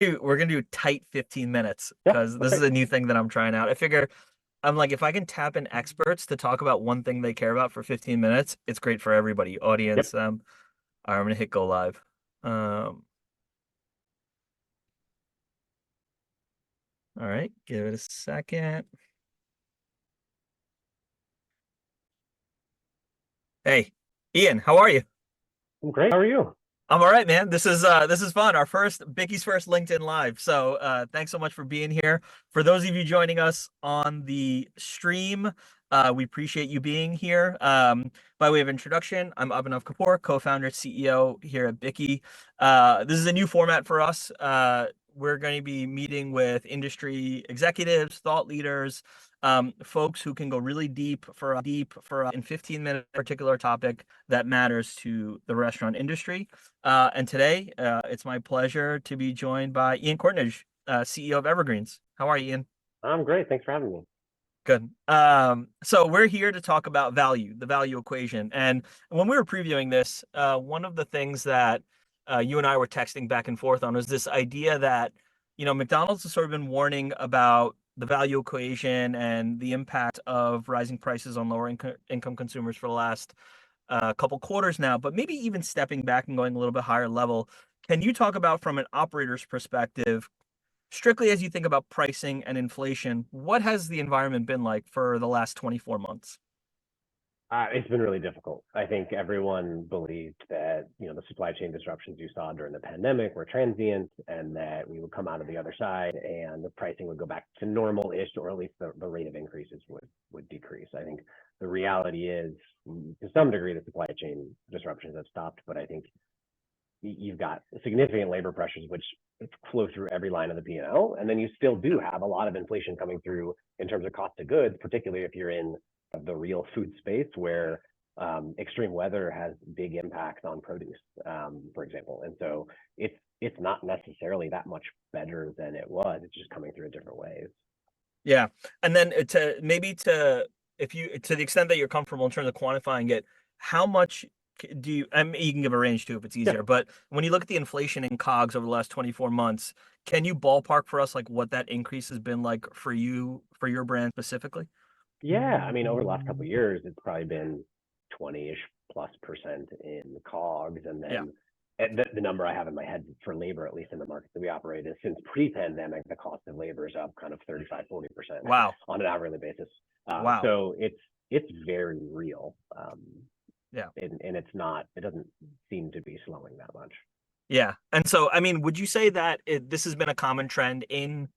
we're gonna do tight 15 minutes Yeah, because that's this is great. a new thing that I'm trying out. I figure I'm like, if I can tap in experts to talk about one thing they care about for 15 minutes, it's great for everybody, Yep. audience. All right, I'm gonna hit go live. Um, all right, give it a second. Hey, Ian, how are you? I'm great. How are you? I'm all right, man. This is fun. Our first Bickey's first LinkedIn Live. So thanks so much for being here. For those of you joining us on the stream, we appreciate you being here. By way of introduction, I'm Abhinav Kapoor, co-founder, CEO here at Bickey. This is a new format for us. We're going to be meeting with industry executives, thought leaders, folks who can go really deep for in 15-minute particular topic that matters to the restaurant industry. And today, it's my pleasure to be joined by Ian Courtnage, CEO of Evergreens. How are you, Ian? I'm great. Thanks for having me. Good. So we're here to talk about value, the value equation. And when we were previewing this, one of the things that you and I were texting back and forth on was this idea that, McDonald's has sort of been warning about the value equation and the impact of rising prices on lower income consumers for the last couple quarters now, but maybe even stepping back and going a little bit higher level. Can you talk about from an operator's perspective, strictly as you think about pricing and inflation, what has the environment been like for the last 24 months? It's been really difficult. I think everyone believed that the supply chain disruptions you saw during the pandemic were transient, and that we would come out of the other side, and the pricing would go back to normal-ish, or at least the rate of increases would decrease. I think the reality is, to some degree, the supply chain disruptions have stopped, but I think you've got significant labor pressures, which flow through every line of the P&L. And then you still do have a lot of inflation coming through in terms of cost of goods, particularly if you're in the real food space where extreme weather has big impacts on produce, for example. And so it's not necessarily that much better than it was. It's just coming through in different ways. Yeah. And then if you, to the extent that you're comfortable in terms of quantifying it, how much do you, I mean, you can give a range too if it's Yeah. easier, but when you look at the inflation in COGS over the last 24 months, can you ballpark for us like what that increase has been like for you, for your brand specifically? Yeah, I mean, over the last couple of years, it's probably been 20-ish plus percent in COGS. And Yeah. then the number I have in my head for labor, at least in the markets that we operate, is since pre-pandemic, the cost of labor is up kind of 35-40% Wow. on an hourly basis. Wow. So it's very real. Yeah. And it doesn't seem to be slowing that much. Yeah. And so, I mean, would you say that this has been a common trend in,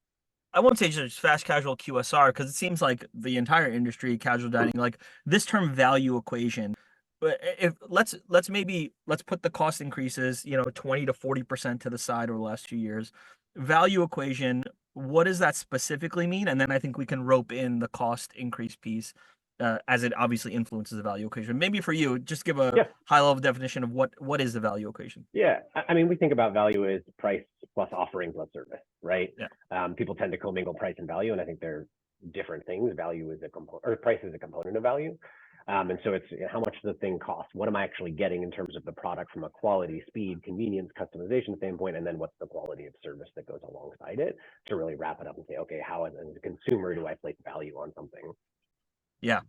I won't say just fast casual QSR, because it seems like the entire industry, casual dining, like this term value equation. But if let's put the cost increases, 20 to 40% to the side over the last 2 years. Value equation, what does that specifically mean? And then I think we can rope in the cost increase piece, as it obviously influences the value equation. Maybe for you, just give a Yeah, high level definition of what is the value equation. yeah. I mean, we think about value as price plus offering plus service, right? Yeah. People tend to commingle price and value, and I think they're different things. Value is a component, or price is a component of value. And so it's how much does the thing cost? What am I actually getting in terms of the product from a quality, speed, convenience, customization standpoint? And then what's the quality of service that goes alongside it to really wrap it up and say, okay, how as a consumer do I place value on something? Yeah.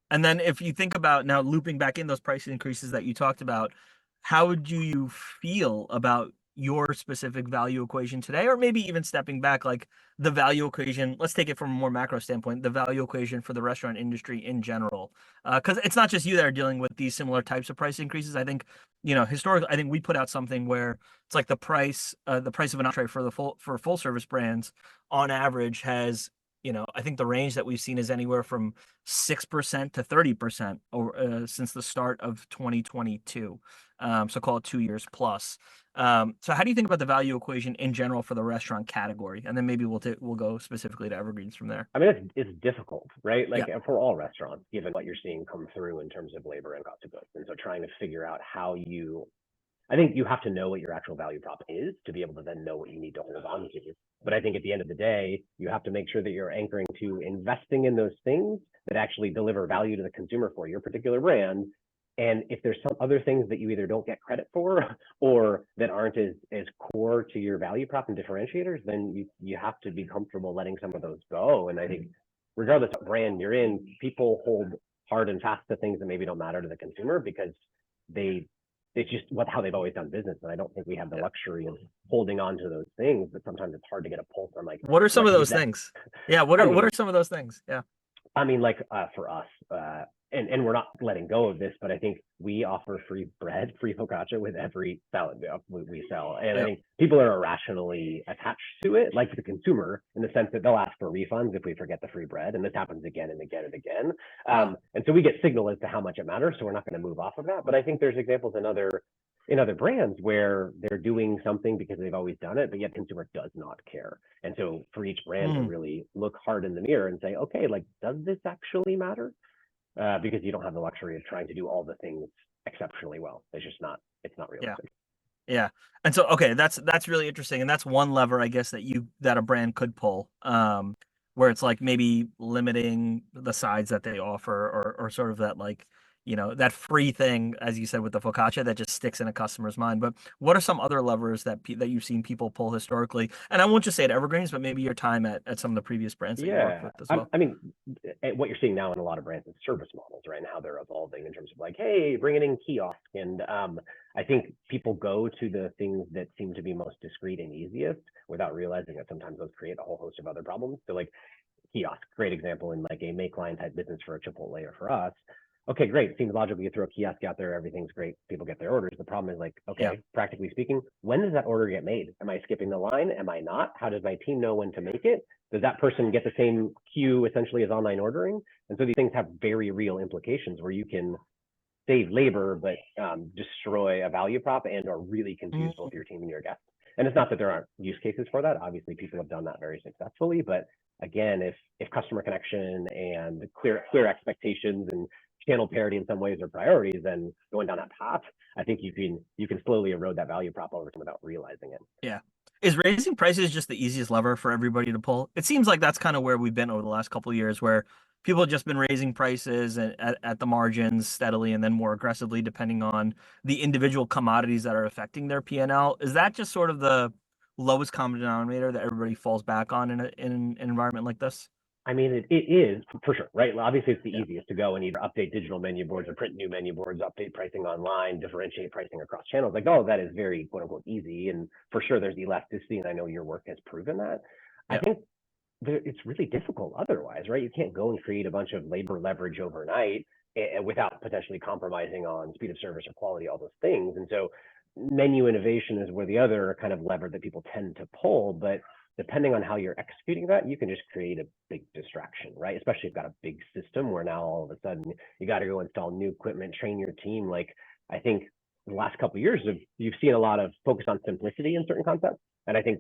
And then if you think about now looping back in those price increases that you talked about, how do you feel about your specific value equation today? Or maybe even stepping back, like the value equation, let's take it from a more macro standpoint, the value equation for the restaurant industry in general. Because it's not just you that are dealing with these similar types of price increases. I think, historically, I think we put out something where it's like the price of an entree for full service brands on average has, I think the range that we've seen is anywhere from 6% to 30% over, since the start of 2022. So call it 2 years plus. So how do you think about the value equation in general for the restaurant category? And then maybe we'll go specifically to Evergreens from there. I mean, it's difficult, right? Yeah. Like for all restaurants, given what you're seeing come through in terms of labor and cost of goods. And so trying to figure out I think you have to know what your actual value prop is to be able to then know what you need to hold on to. But I think at the end of the day, you have to make sure that you're anchoring to investing in those things that actually deliver value to the consumer for your particular brand, And if there's some other things that you either don't get credit for or that aren't as core to your value prop and differentiators, then you have to be comfortable letting some of those go. And I think regardless of brand you're in, people hold hard and fast to things that maybe don't matter to the consumer because they it's just how they've always done business. And I don't think we have the luxury of holding on to those things, but sometimes it's hard to get a pulse on like What are some of those that. things? Yeah, what I are mean, some of those things? Yeah. I mean, like for us, and we're not letting go of this, but I think we offer free bread, free focaccia with every salad we sell. And I Yep. think people are irrationally attached to it, like the consumer, in the sense that they'll ask for refunds if we forget the free bread. And this happens again and again and again. Wow. And so we get signal as to how much it matters. So we're not going to move off of that. But I think there's examples in other brands where they're doing something because they've always done it, but yet consumer does not care. And so for each brand to Mm, really look hard in the mirror and say, okay, like, does this actually matter? Because you don't have the luxury of trying to do all the things exceptionally well. It's not yeah. realistic. Yeah. And so okay, that's really interesting. And that's one lever I guess that a brand could pull. Where it's like maybe limiting the sides that they offer or sort of that like, that free thing, as you said with the focaccia that just sticks in a customer's mind. But what are some other levers that you've seen people pull historically? And I won't just say at Evergreens, but maybe your time at some of the previous brands that you worked Yeah, with as well. I mean, what you're seeing now in a lot of brands is service models, right? And how they're evolving in terms of like, hey, bringing in kiosk, and I think people go to the things that seem to be most discreet and easiest without realizing that sometimes those create a whole host of other problems. So like kiosk, great example in like a make line type business for a Chipotle or for us. Okay, great. Seems logical. You throw a kiosk out there, everything's great. People get their orders. The problem is like, Yeah. okay, practically speaking, when does that order get made? Am I skipping the line? Am I not? How does my team know when to make it? Does that person get the same queue essentially as online ordering? And so these things have very real implications where you can save labor, but destroy a value prop and or really confuse both Mm, your team and your guests. And it's not that there aren't use cases for that. Obviously, people have done that very successfully. But again, if customer connection and clear expectations and channel parity in some ways are priorities, then going down that path, I think you can slowly erode that value prop over time without realizing it. yeah. Is raising prices just the easiest lever for everybody to pull? It seems like that's kind of where we've been over the last couple of years, where people have just been raising prices at the margins steadily and then more aggressively depending on the individual commodities that are affecting their P&L. Is that just sort of the lowest common denominator that everybody falls back on in an environment like this? I mean, it is for sure, right? Obviously, it's the Yeah. easiest to go and either update digital menu boards or print new menu boards, update pricing online, differentiate pricing across channels. Like all of that is very quote unquote easy. And for sure, there's elasticity. And I know your work has proven that. I Yeah. think it's really difficult otherwise, right? You can't go and create a bunch of labor leverage overnight without potentially compromising on speed of service or quality, all those things. And so menu innovation is where the other kind of lever that people tend to pull, but depending on how you're executing that, you can just create a big distraction, right? Especially if you've got a big system where now all of a sudden you got to go install new equipment, train your team. Like I think the last couple of years, you've seen a lot of focus on simplicity in certain concepts, and I think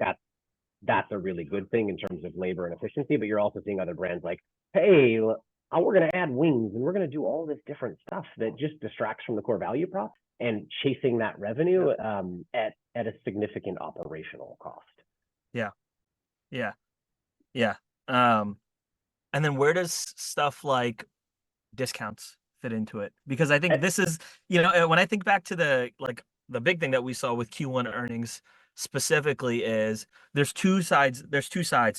that's a really good thing in terms of labor and efficiency. But you're also seeing other brands like, hey, we're going to add wings and we're going to do all this different stuff that just distracts from the core value prop and chasing that revenue at a significant operational cost. Yeah. Yeah. Yeah. Um, and then where does stuff like discounts fit into it? Because I think this is, when I think back to the big thing that we saw with Q1 earnings specifically is there's two sides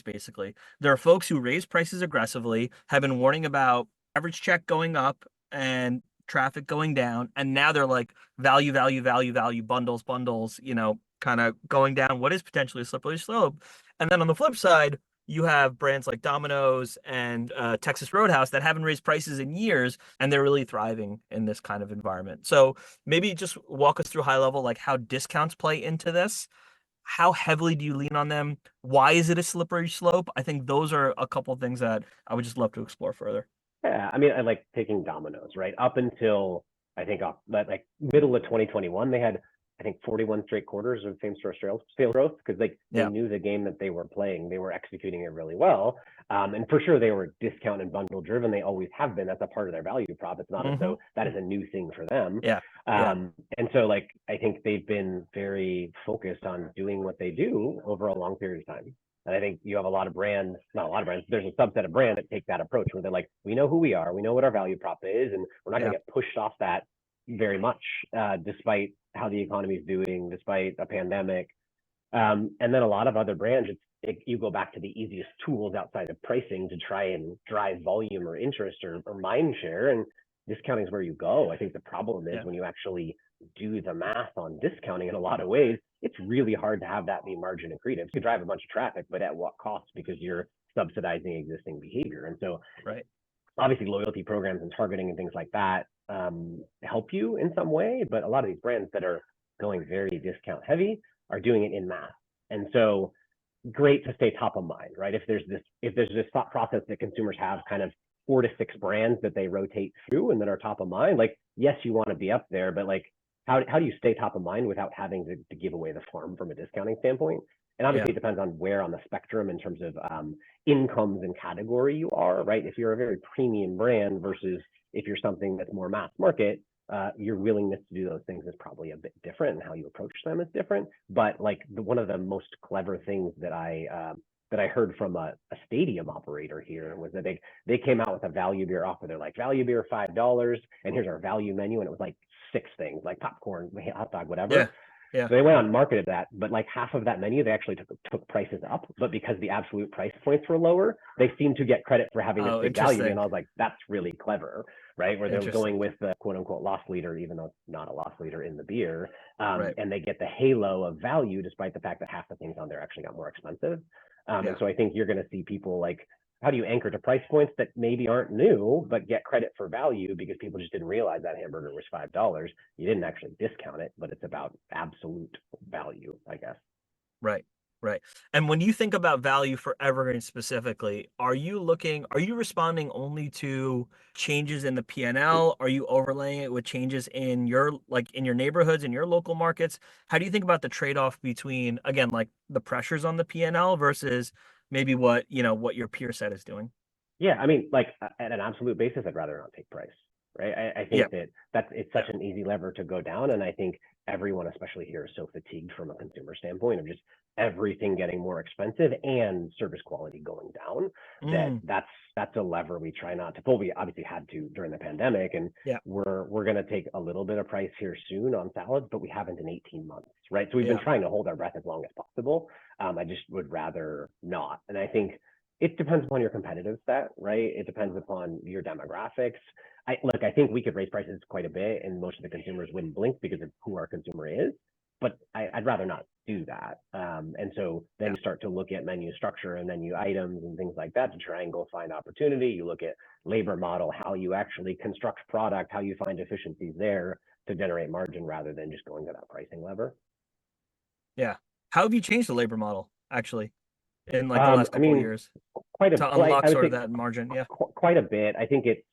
basically. There are folks who raise prices aggressively, have been warning about average check going up and traffic going down, and now they're like value, value, value, value, bundles, bundles, kind of going down what is potentially a slippery slope. And then on the flip side, you have brands like Domino's and Texas Roadhouse that haven't raised prices in years, and they're really thriving in this kind of environment. So maybe just walk us through high level, like how discounts play into this. How heavily do you lean on them? Why is it a slippery slope? I think those are a couple of things that I would just love to explore further. Yeah, I mean, I like taking Domino's, right? Up until I think like middle of 2021, they had I think 41 straight quarters of same store sales growth because like they Yeah. knew the game that they were playing, they were executing it really well, and for sure they were discount and bundle driven. They always have been. That's a part of their value prop. It's not as Hmm. though that is a new thing for them. Yeah. Yeah. And so like I think they've been very focused on doing what they do over a long period of time. And I think you have a lot of brands, not a lot of brands, there's a subset of brands that take that approach where they're like, we know who we are, we know what our value prop is, and we're not going Yeah. to get pushed off that very much, despite how the economy is doing, despite a pandemic. And then a lot of other brands, you go back to the easiest tools outside of pricing to try and drive volume or interest or mind share. And discounting is where you go. I think the problem is Yeah. when you actually do the math on discounting in a lot of ways, it's really hard to have that be margin accretive. You drive a bunch of traffic, but at what cost? Because you're subsidizing existing behavior. And so Right. obviously loyalty programs and targeting and things like that help you in some way, but a lot of these brands that are going very discount heavy are doing it in math. And so great to stay top of mind, right? If there's this thought process that consumers have, kind of 4 to 6 brands that they rotate through and that are top of mind, like yes, you want to be up there, but like how do you stay top of mind without having to give away the farm from a discounting standpoint? And Yeah. obviously it depends on where on the spectrum in terms of incomes and category you are, right? If you're a very premium brand versus if you're something that's more mass market, your willingness to do those things is probably a bit different, and how you approach them is different. But like one of the most clever things that I heard from a stadium operator here was that they came out with a value beer offer. They're like, value beer $5, and here's our value menu, and it was like 6 things, like popcorn, hot dog, whatever. Yeah. Yeah. So they went out and marketed that, but like half of that menu, they actually took prices up. But because the absolute price points were lower, they seemed to get credit for having this Oh, big value. And interesting. I was like, that's really clever, right? Where they're Interesting. going with the quote unquote loss leader, even though it's not a loss leader in the beer. Right. And they get the halo of value, despite the fact that half the things on there actually got more expensive. And Yeah. so I think you're going to see people like, how do you anchor to price points that maybe aren't new, but get credit for value because people just didn't realize that hamburger was $5. You didn't actually discount it, but it's about absolute value, I guess. Right. Right. And when you think about value for Evergreen specifically, are you responding only to changes in the P&L? Are you overlaying it with changes in your neighborhoods, in your local markets? How do you think about the trade-off between, again, like the pressures on the P&L versus maybe what your peer set is doing? Yeah, I mean, like at an absolute basis, I'd rather not take price, right? I Yeah. think that it's Yeah. such an easy lever to go down, and I think everyone, especially here, is so fatigued from a consumer standpoint of just everything getting more expensive and service quality going down that Mm, that's a lever we try not to pull. We obviously had to during the pandemic, and yeah. we're going to take a little bit of price here soon on salads, but we haven't in 18 months, right? So we've been Yeah. trying to hold our breath as long as possible. I just would rather not, and I think it depends upon your competitive set, right? It depends upon your demographics. I think we could raise prices quite a bit, and most of the consumers wouldn't blink because of who our consumer is. But I'd rather not do that. And so then Yeah. you start to look at menu structure and menu items and things like that to try and go find opportunity. You look at labor model, how you actually construct product, how you find efficiencies there to generate margin rather than just going to that pricing lever. Yeah. How have you changed the labor model actually in like the last I couple of mean, years to well, unlock I would sort of say that margin? Yeah. quite a bit. I think it's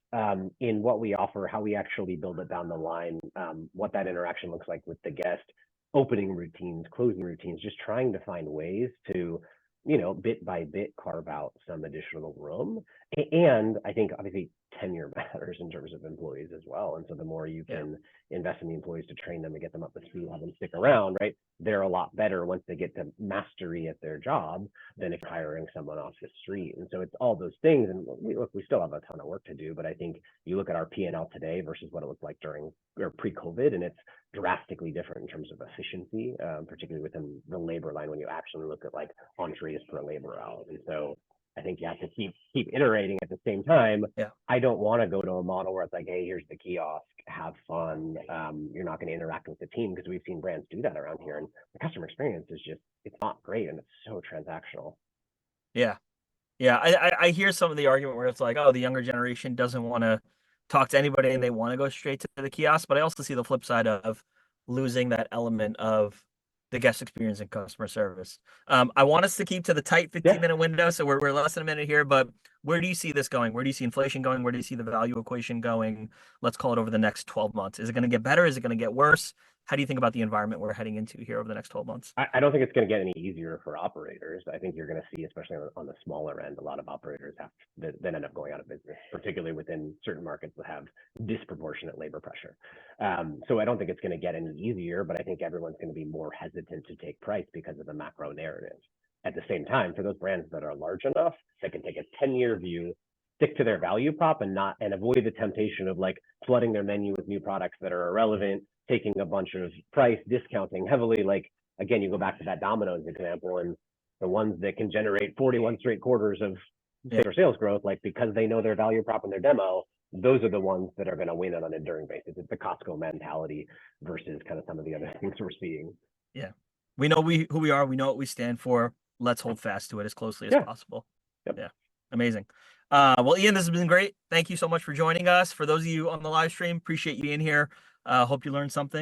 in what we offer, how we actually build it down the line, what that interaction looks like with the guest, opening routines, closing routines, just trying to find ways to, bit by bit carve out some additional room. And I think obviously tenure matters in terms of employees as well. And so the more you Yeah. can invest in the employees to train them and get them up to speed, have them stick around, right? They're a lot better once they get to mastery at their job than if hiring someone off the street. And so it's all those things. And we still have a ton of work to do, but I think you look at our P&L today versus what it looked like during or pre-COVID, and it's drastically different in terms of efficiency, particularly within the labor line when you actually look at like entrees per labor hour. And so I think you have to keep iterating at the same time. Yeah. I don't want to go to a model where it's like, hey, here's the kiosk, have fun. You're not going to interact with the team, because we've seen brands do that around here, and the customer experience is just, it's not great, and it's so transactional. Yeah. Yeah. I hear some of the argument where it's like, oh, the younger generation doesn't want to talk to anybody and they want to go straight to the kiosk. But I also see the flip side of losing that element of the guest experience and customer service. I want us to keep to the tight Yeah, 15-minute window. So we're less than a minute here, but where do you see this going? Where do you see inflation going? Where do you see the value equation going? Let's call it over the next 12 months. Is it going to get better? Is it going to get worse? How do you think about the environment we're heading into here over the next 12 months? I don't think it's going to get any easier for operators. I think you're going to see, especially on the smaller end, a lot of operators have that end up going out of business, particularly within certain markets that have disproportionate labor pressure. So I don't think it's going to get any easier, but I think everyone's going to be more hesitant to take price because of the macro narrative. At the same time, for those brands that are large enough that can take a 10-year view, stick to their value prop and avoid the temptation of like flooding their menu with new products that are irrelevant, taking a bunch of price, discounting heavily. Like, again, you go back to that Domino's example, and the ones that can generate 41 straight quarters of sales growth, like because they know their value prop and their demo, those are the ones that are going to win on an enduring basis. It's the Costco mentality versus kind of some of the other things we're seeing. Yeah. We know who we are. We know what we stand for. Let's hold fast to it as closely as possible. Yep. Yeah. Amazing. Well, Ian, this has been great. Thank you so much for joining us. For those of you on the live stream, appreciate you being here. Hope you learned something.